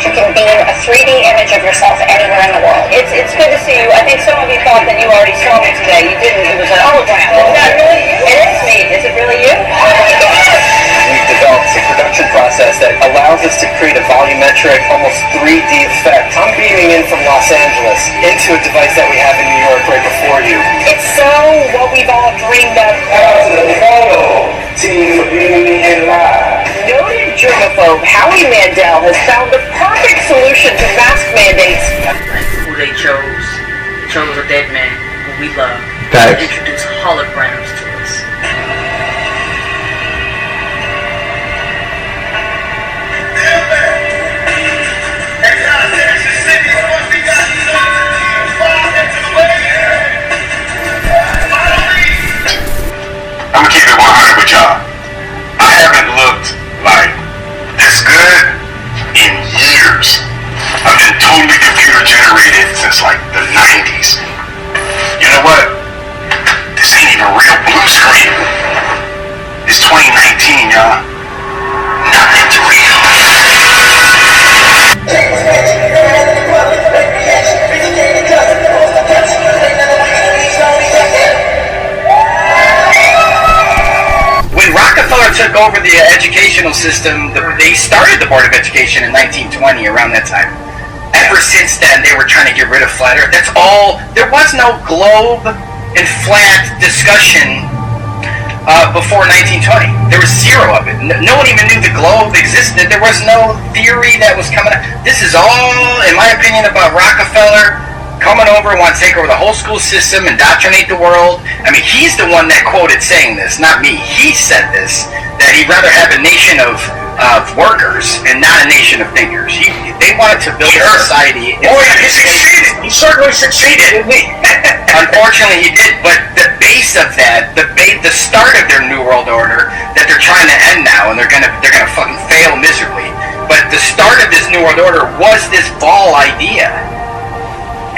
you can beam a 3D image of yourself anywhere in the world. It's good to see you. I think some of you thought that you already saw me today. You didn't. It was an hologram. Is that really you? It is me. Is it really you? We've developed a production process that allows us to create a volumetric, almost 3D effect. I'm beaming in from Los Angeles into a device that we have in New York right before you. It's so what we've all dreamed of. Team for beaming in live. Noted germaphobe Howie Mandel has found the perfect solution to mask mandates. Who they chose. They chose a dead man who we love. Facts. To introduce holograms to us. I'm gonna keep it 100 with y'all. I haven't looked like this good in years. I've been totally computer generated since like the 90s. You know what? This ain't even real blue screen. It's 2019, y'all. Nothing's real. When Rockefeller took over the educational system, they started the Board of Education in 1920, around that time. Ever since then, they were trying to get rid of flat Earth. That's all. There was no globe and flat discussion before 1920. There was zero of it. No one even knew the globe existed. There was no theory that was coming out. This is all, in my opinion, about Rockefeller coming over and want to take over the whole school system, indoctrinate the world. I mean, he's the one that quoted saying this, not me. He said this, that he'd rather have a nation of workers and not a nation of thinkers. They wanted to build a society. Boy, he succeeded. He certainly succeeded. Unfortunately, he did. But the base of that, the start of their New World Order that they're trying to end now, and they're gonna fucking fail miserably. But the start of this New World Order was this ball idea.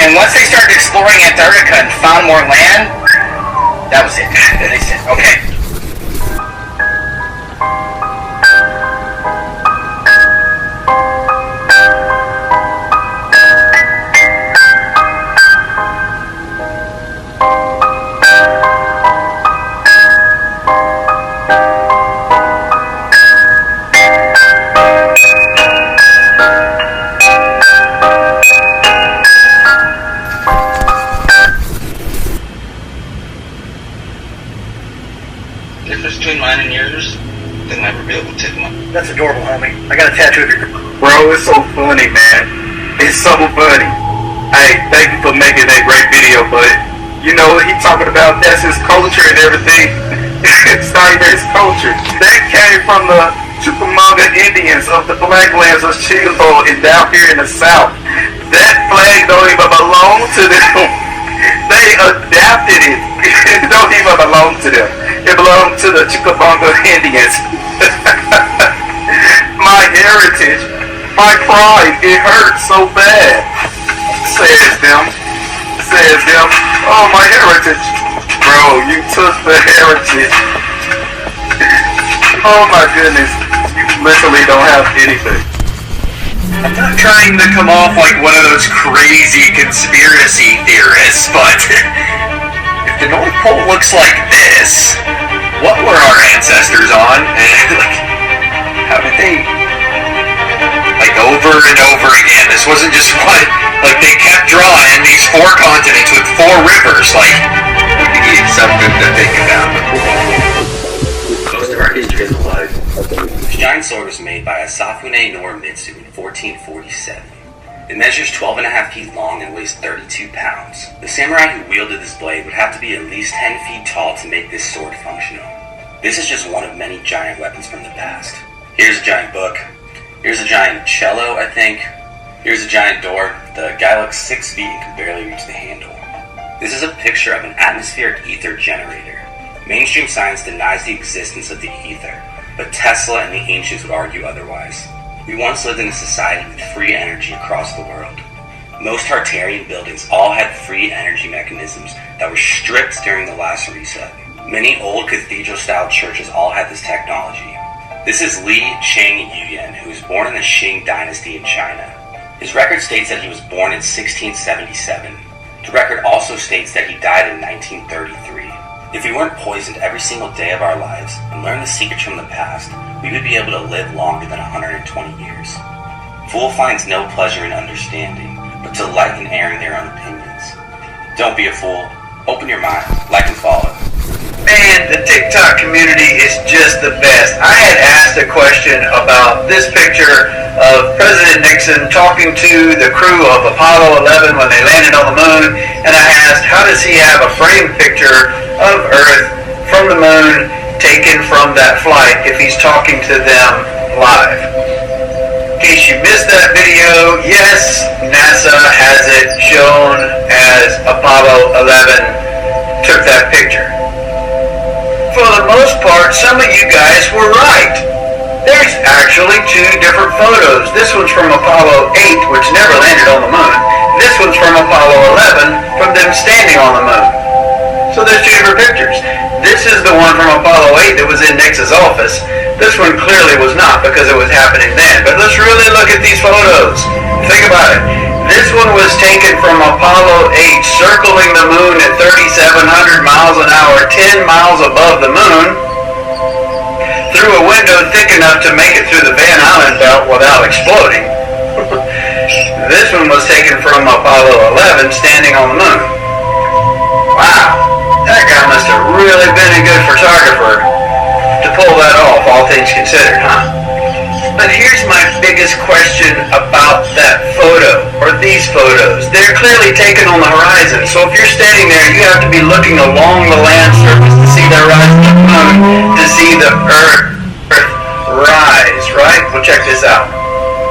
And once they started exploring Antarctica and found more land, that was it. Then they said, okay. Between mine and yours, they'll never be able to take them up. That's adorable, homie. I got a tattoo of your... Bro, it's so funny, man. It's so funny. Hey, thank you for making that great video, but you know he talking about that's his culture and everything. It's not even his culture. That came from the Chickamauga Indians of the Black Lands of Chilo and down here in the South. That flag don't even belong to them. They adapted it. It don't even belong to them. It belonged to the Chickamauga Indians. My heritage, my pride, it hurts so bad. Says them. Oh, my heritage. Bro, you took the heritage. Oh my goodness. You literally don't have anything. I'm not trying to come off like one of those crazy conspiracy theorists, but if the North Pole looks like this, what were our ancestors on? And like, how did they, like, over and over again? This wasn't just one, like, they kept drawing these 4 continents with 4 rivers, like, it's something to think about. Most of our history is alive. This giant sword was made by Asafune Norimitsu in 1447. It measures 12.5 feet long and weighs 32 pounds. The samurai who wielded this blade would have to be at least 10 feet tall to make this sword functional. This is just one of many giant weapons from the past. Here's a giant book. Here's a giant cello, I think. Here's a giant door. The guy looks 6 feet and can barely reach the handle. This is a picture of an atmospheric ether generator. Mainstream science denies the existence of the ether, but Tesla and the ancients would argue otherwise. We once lived in a society with free energy across the world. Most Tartarian buildings all had free energy mechanisms that were stripped during the last reset. Many old cathedral-style churches all had this technology. This is Li Cheng Yuyan, who was born in the Qing dynasty in China. His record states that he was born in 1677. The record also states that he died in 1933. If we weren't poisoned every single day of our lives and learned the secrets from the past, we would be able to live longer than 120 years. Fool finds no pleasure in understanding, but to delight in airing their own opinions. Don't be a fool. Open your mind, like and follow. Man, the TikTok community is just the best. I had asked a question about this picture of President Nixon talking to the crew of Apollo 11 when they landed on the moon, and I asked, how does he have a framed picture of Earth from the moon taken from that flight if he's talking to them live? In case you missed that video, yes, NASA has it shown as Apollo 11 took that picture. For the most part, some of you guys were right. There's actually two different photos. This one's from Apollo 8, which never landed on the moon. This one's from Apollo 11, from them standing on the moon. So there's two different pictures. This is the one from Apollo 8 that was in Nixon's office. This one clearly was not because it was happening then. But let's really look at these photos. Think about it. This one was taken from Apollo 8 circling the moon at 3,700 miles an hour, 10 miles above the moon, through a window thick enough to make it through the Van Allen belt without exploding. This one was taken from Apollo 11 standing on the moon. Wow, that guy must have really been a good photographer to pull that off, all things considered, huh? But here's my biggest question about that photo, or these photos. They're clearly taken on the horizon, so if you're standing there, you have to be looking along the land surface to see the horizon of the moon, to see the Earth rise, right? Well, check this out.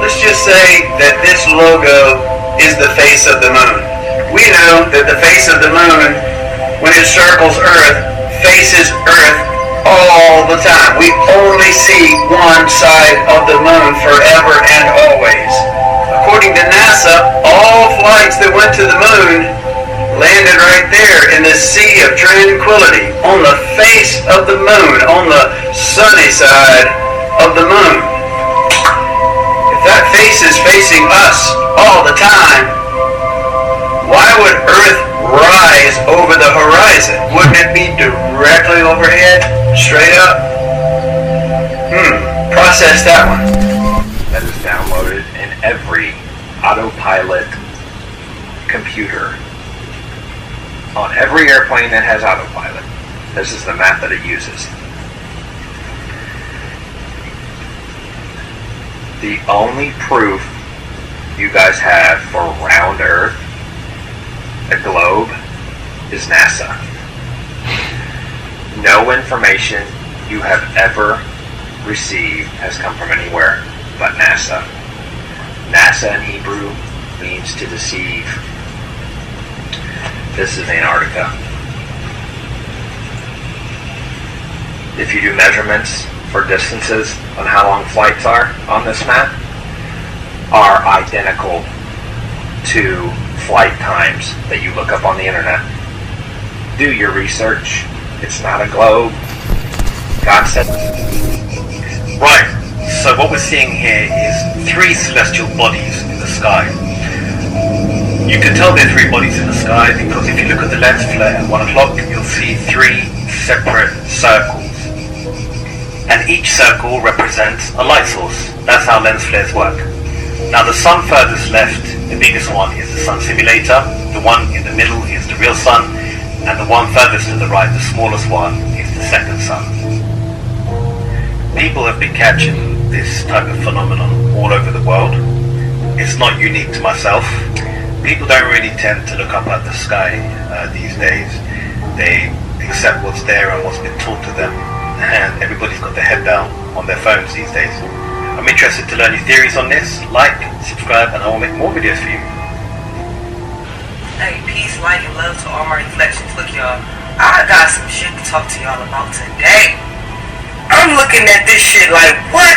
Let's just say that this logo is the face of the moon. We know that the face of the moon, when it circles Earth, faces Earth all the time. We only see one side of the moon forever and always. According to NASA, all flights that went to the moon landed right there in the Sea of Tranquility, on the face of the moon, on the sunny side of the moon. If that face is facing us all the time, why would Earth rise over the horizon? Wouldn't it be directly overhead? Straight up? Process that one. That is downloaded in every autopilot computer. On every airplane that has autopilot. This is the map that it uses. The only proof you guys have for round Earth, a globe, is NASA. No information you have ever received has come from anywhere but NASA. NASA in Hebrew means to deceive. This is Antarctica. If you do measurements for distances on how long flights are on this map, are identical to flight times that you look up on the internet. Do your research. It's not a globe. God said. Right, so what we're seeing here is three celestial bodies in the sky. You can tell there are three bodies in the sky because if you look at the lens flare at 1 o'clock, you'll see three separate circles. And each circle represents a light source. That's how lens flares work. Now the sun furthest left, the biggest one, is the sun simulator. The one in the middle is the real sun. And the one furthest to the right, the smallest one, is the second sun. People have been catching this type of phenomenon all over the world. It's not unique to myself. People don't really tend to look up at the sky these days. They accept what's there and what's been taught to them, and everybody's got their head down on their phones these days. I'm interested to learn your theories on this. Like, subscribe, and I will make more videos for you. Hey, peace, light, and love to all my reflections. Look, y'all, I got some shit to talk to y'all about today. I'm looking at this shit like, what?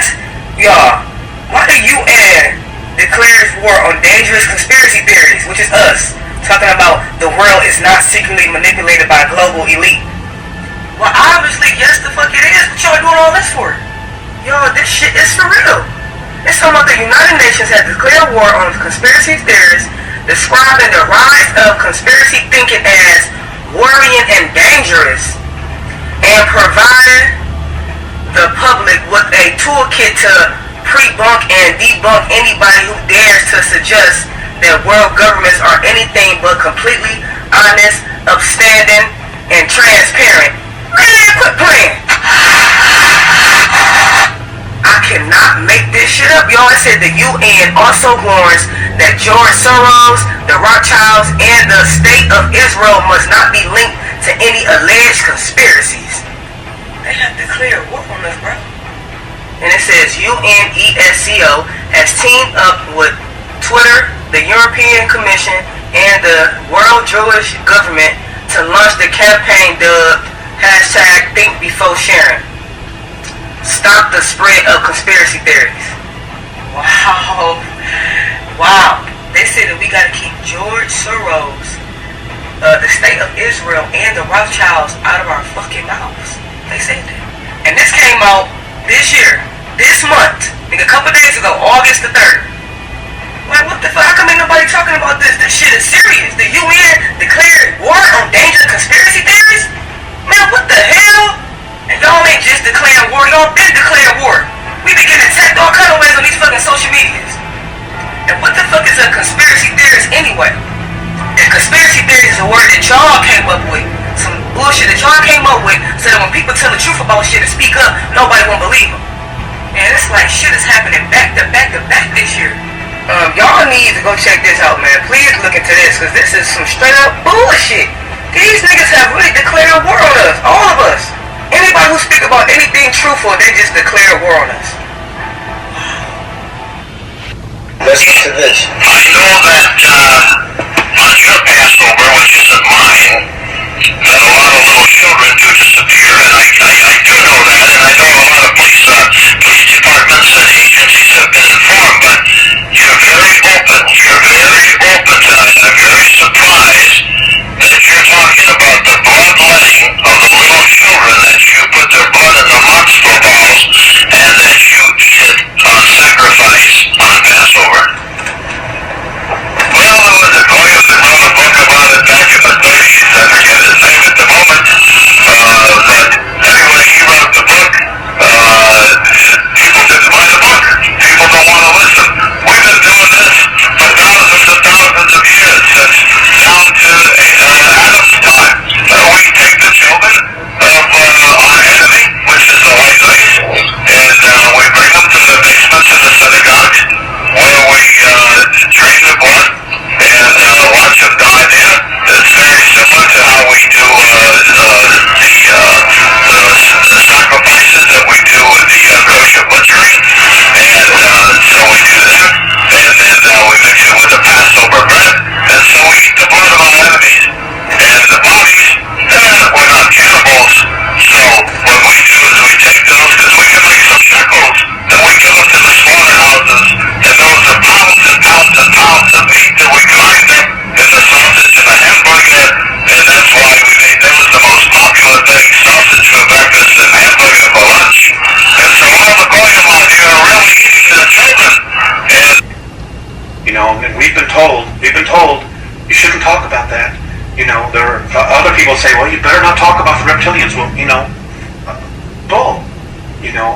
Y'all, why do UN declares war on dangerous conspiracy theories, which is us, talking about the world is not secretly manipulated by a global elite? Well, obviously, yes, the fuck it is. What y'all doing all this for? Yo, this shit is for real. It's talking about the United Nations has declared war on conspiracy theorists, describing the rise of conspiracy thinking as worrying and dangerous, and providing the public with a toolkit to pre-bunk and debunk anybody who dares to suggest that world governments are anything but completely honest, upstanding, and transparent. Man, quit playing. I cannot make this shit up, y'all. It said the UN also warns that George Soros, the Rothschilds, and the state of Israel must not be linked to any alleged conspiracies. They have declared war on us, bro. And it says UNESCO has teamed up with Twitter, the European Commission, and the World Jewish Government to launch the campaign dubbed #ThinkBeforeSharing. Stop the spread of conspiracy theories. Wow. Wow. They said that we gotta keep George Soros, the state of Israel, and the Rothschilds out of our fucking mouths. They said that. And this came out this year, this month, like a couple days ago, August the 3rd. Like, what the fuck? How come ain't nobody talking about this? This shit is serious. The UN declared war on dangerous conspiracy theories? Man, what the hell? And y'all ain't just declaring war, y'all been declaring war. We been getting attacked all kind of ways on these fucking social medias. And what the fuck is a conspiracy theorist anyway? And conspiracy theory is a word that y'all came up with. Some bullshit that y'all came up with so that when people tell the truth about shit and speak up, nobody won't believe them. And it's like shit is happening back to back to back this year. Y'all need to go check this out, man. Please look into this, because this is some straight up bullshit. These niggas have really declared war on us, all of us. Anybody who speak about anything truthful, they just declare war on us. Listen to this. I know that on your Passover, which isn't mine, that a lot of little children do disappear, and I do know that, and I know a lot of police departments and agencies have been informed, but you're very open to us. I'm very surprised that you're talking about the bloodletting of the little children, that you put their blood in the monster balls, and that you eat it on sacrifice on Passover. Well, there was a guy that wrote a book about it back in the 30s. I forget his name at the moment. But anyway, he wrote the book. People didn't buy the book. People don't want to listen. We've been doing this for thousands and thousands of years, since down to Adam's time. We take the children of our enemy, which is the white race, and we bring them to the basements of the synagogues, where we drain the blood and watch them die there. It's very similar to how we do the sacrifices that we do with the kosher butchery, and so we do that, and then we mix it with the Passover bread, and so we eat the blood of our enemies, and the bodies, we're not cannibals, so what we do is we take those, because we can make some shekels, and we give them to the slaughterhouses, and those are pounds and pounds and pounds of meat that we grind them in the sausage and the hamburger, and that's why we made those the most popular thing, sausage for breakfast and hamburger for lunch. And so all the goyim out here are really eating their children. And You know, and we've been told you shouldn't talk about that. You know, there are other people say, well, you better not talk about the reptilians. Well, you know, bull. You know,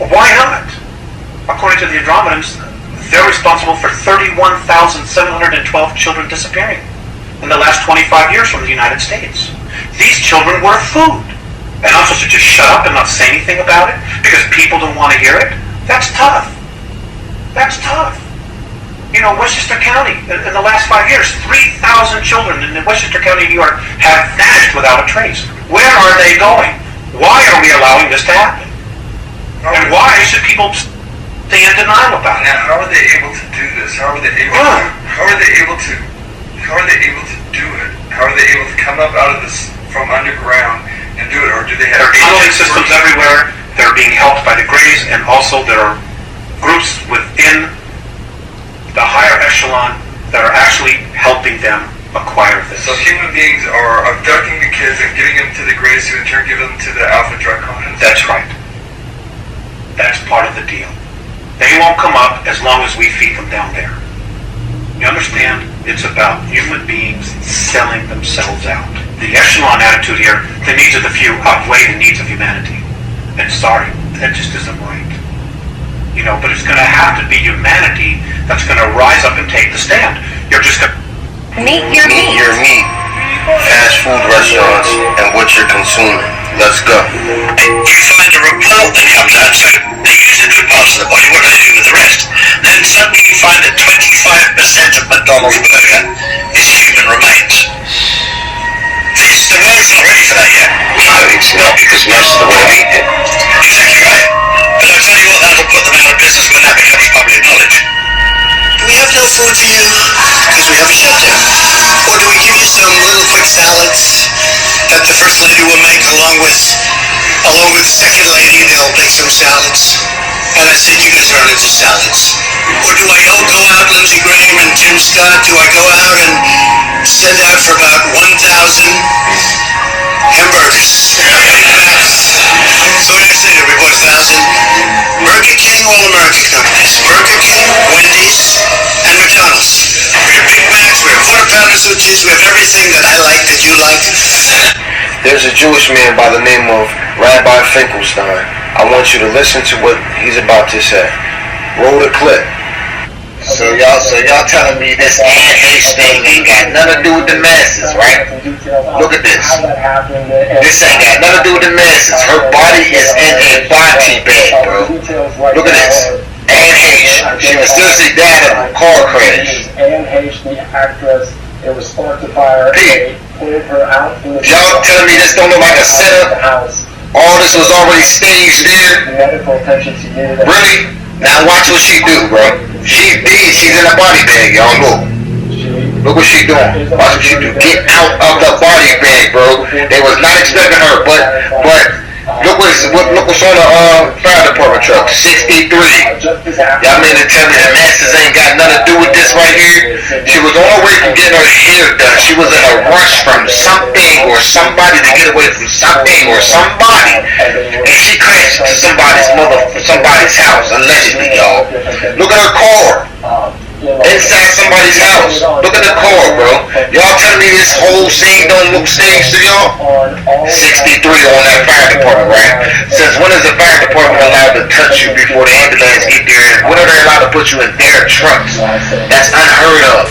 why not? According to the Andromedans, they're responsible for 31,712 children disappearing in the last 25 years from the United States. These children were food. And I'm supposed to just shut up and not say anything about it because people don't want to hear it? That's tough. That's tough. You know, Westchester County, in the last 5 years, 3,000 children in Westchester County, New York, have vanished without a trace. Where are they going? Why are we allowing this to happen? And why should people stay in denial about it? Now, how are they able to do this? How are they able to do it? How are they able to come up out of this from underground and do it? Or do they have... There are tunneling systems everywhere. They're being helped by the Greys, and also there are groups within the higher echelon that are actually helping them acquire this. So human beings are abducting the kids and giving them to the Greys, who in turn give them to the Alpha Draconians? That's right. That's part of the deal. They won't come up as long as we feed them down there. You understand? It's about human beings selling themselves out. The echelon attitude here, the needs of the few outweigh the needs of humanity. And sorry, that just isn't right. You know, but it's going to have to be humanity that's going to rise up and take the stand. You're just going to... Meet your meat. Fast food restaurants and what you're consuming. Let's go. You find a report that comes out, so they use the good parts of the body, what do they do with the rest? Then suddenly you find that 25% of McDonald's burger is human remains. The world's not ready for that yet. No, it's not, because most of the world eat it. Exactly right. But I'll tell you what, that'll put them out of business when that becomes public knowledge. Do we have no food for you? Because we have a shutdown. Or do we give you some little quick salads that the first lady will make along with the second lady? They'll make some salads. And I said you can turn into salads. Or do I go out, Lindsey Graham and Tim Scott, do I go out and send out for about 1,000 hamburgers? So what do you say? We bought 1,000 Burger King, all American companies. Burger King, Wendy's, and McDonald's. We have Big Macs, we have Quarter Pounder switches, we have everything that I like, that you like. There's a Jewish man by the name of Rabbi Finkelstein. I want you to listen to what he's about to say. Roll the clip. So y'all telling me this Anne Hayes thing ain't got nothing to do with the masses, right? Look at this. This ain't got nothing to do with the masses. Her body is in a body bag, bro. Look at this. Anne Hayes. She mysteriously died in a car crash. Anne Hayes, the actress, it was sparked a fire. Pete, pulled her out from the y'all telling me this don't look like a setup? All this was already staged there? Medical attention she needed. Really? Now watch what she do, bro. She's dead. She's in a body bag, y'all. Look what she doing. Watch what she do. Get out of the body bag, bro. They was not expecting her, but look what's on the fire department truck. 63. Y'all mean to tell me the masses ain't got nothing to do with this right here? She was on her way from getting her hair done. She was in a rush from something or somebody to get away from something or somebody, and she crashed into somebody's house, allegedly, y'all. Look at her car. Inside somebody's house. Look at the car, bro. Y'all telling me this whole scene don't look staged to y'all? 63 on that fire department, right? Since when is the fire department allowed to touch you before the ambulance get there? When are they allowed to put you in their trucks? That's unheard of.